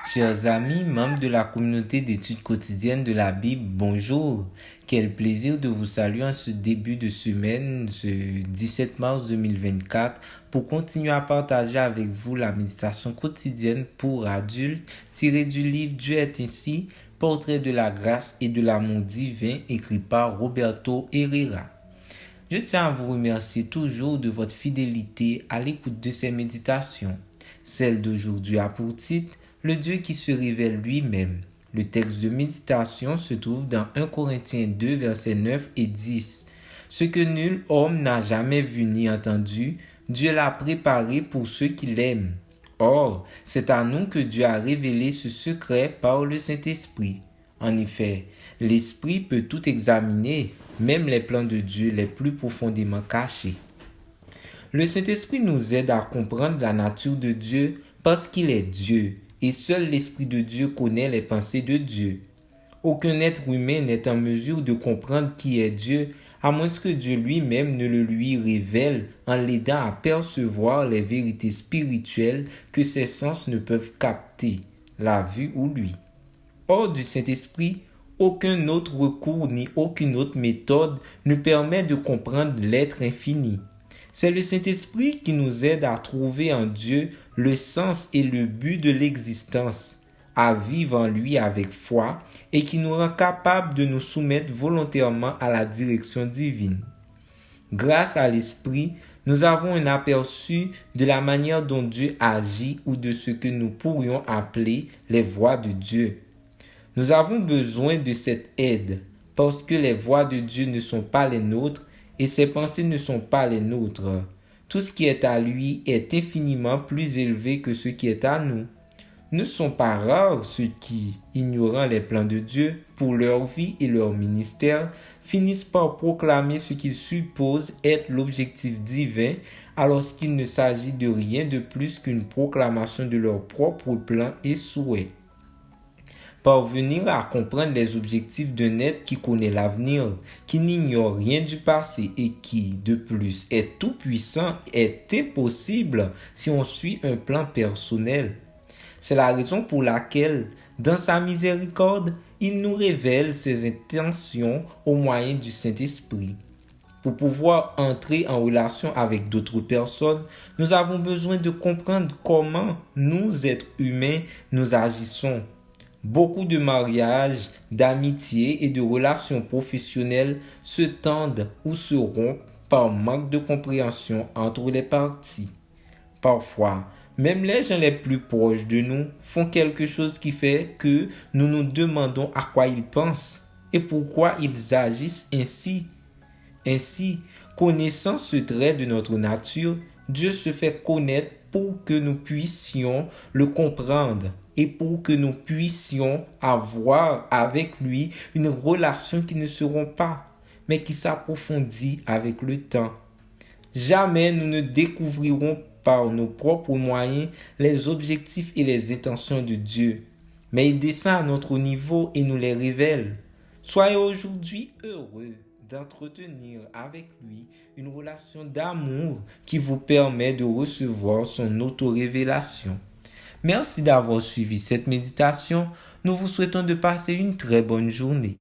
Chers amis, membres de la communauté d'études quotidiennes de la Bible, bonjour. Quel plaisir de vous saluer en ce début de semaine, ce 17 mars 2024, pour continuer à partager avec vous la méditation quotidienne pour adultes tirée du livre Dieu est ainsi, portrait de la grâce et de l'amour divin écrit par Roberto Herrera. Je tiens à vous remercier toujours de votre fidélité à l'écoute de ces méditations. Celle d'aujourd'hui a pour titre le Dieu qui se révèle lui-même. Le texte de méditation se trouve dans 1 Corinthiens 2, versets 9 et 10. Ce que nul homme n'a jamais vu ni entendu, Dieu l'a préparé pour ceux qui l'aiment. Or, c'est à nous que Dieu a révélé ce secret par le Saint-Esprit. En effet, l'Esprit peut tout examiner, même les plans de Dieu les plus profondément cachés. Le Saint-Esprit nous aide à comprendre la nature de Dieu parce qu'il est Dieu et seul l'Esprit de Dieu connaît les pensées de Dieu. Aucun être humain n'est en mesure de comprendre qui est Dieu à moins que Dieu lui-même ne le lui révèle en l'aidant à percevoir les vérités spirituelles que ses sens ne peuvent capter, la vue ou lui. Hors du Saint-Esprit, aucun autre recours ni aucune autre méthode ne permet de comprendre l'être infini. C'est le Saint-Esprit qui nous aide à trouver en Dieu le sens et le but de l'existence, à vivre en lui avec foi et qui nous rend capables de nous soumettre volontairement à la direction divine. Grâce à l'Esprit, nous avons un aperçu de la manière dont Dieu agit ou de ce que nous pourrions appeler les voies de Dieu. Nous avons besoin de cette aide parce que les voies de Dieu ne sont pas les nôtres et ses pensées ne sont pas les nôtres. Tout ce qui est à lui est infiniment plus élevé que ce qui est à nous. Ne sont pas rares ceux qui, ignorant les plans de Dieu pour leur vie et leur ministère, finissent par proclamer ce qu'ils supposent être l'objectif divin alors qu'il ne s'agit de rien de plus qu'une proclamation de leurs propres plans et souhaits. Parvenir à comprendre les objectifs d'un être qui connaît l'avenir, qui n'ignore rien du passé et qui, de plus, est tout-puissant est impossible si on suit un plan personnel. C'est la raison pour laquelle, dans sa miséricorde, il nous révèle ses intentions au moyen du Saint-Esprit. Pour pouvoir entrer en relation avec d'autres personnes, nous avons besoin de comprendre comment nous, êtres humains, nous agissons. Beaucoup de mariages, d'amitiés et de relations professionnelles se tendent ou se rompent par manque de compréhension entre les parties. Parfois, même les gens les plus proches de nous font quelque chose qui fait que nous nous demandons à quoi ils pensent et pourquoi ils agissent ainsi. Ainsi, connaissant ce trait de notre nature, Dieu se fait connaître pour que nous puissions le comprendre et pour que nous puissions avoir avec lui une relation qui ne se rompt pas, mais qui s'approfondit avec le temps. Jamais nous ne découvrirons par nos propres moyens les objectifs et les intentions de Dieu, mais il descend à notre niveau et nous les révèle. Soyez aujourd'hui heureux d'entretenir avec lui une relation d'amour qui vous permet de recevoir son auto-révélation. Merci d'avoir suivi cette méditation. Nous vous souhaitons de passer une très bonne journée.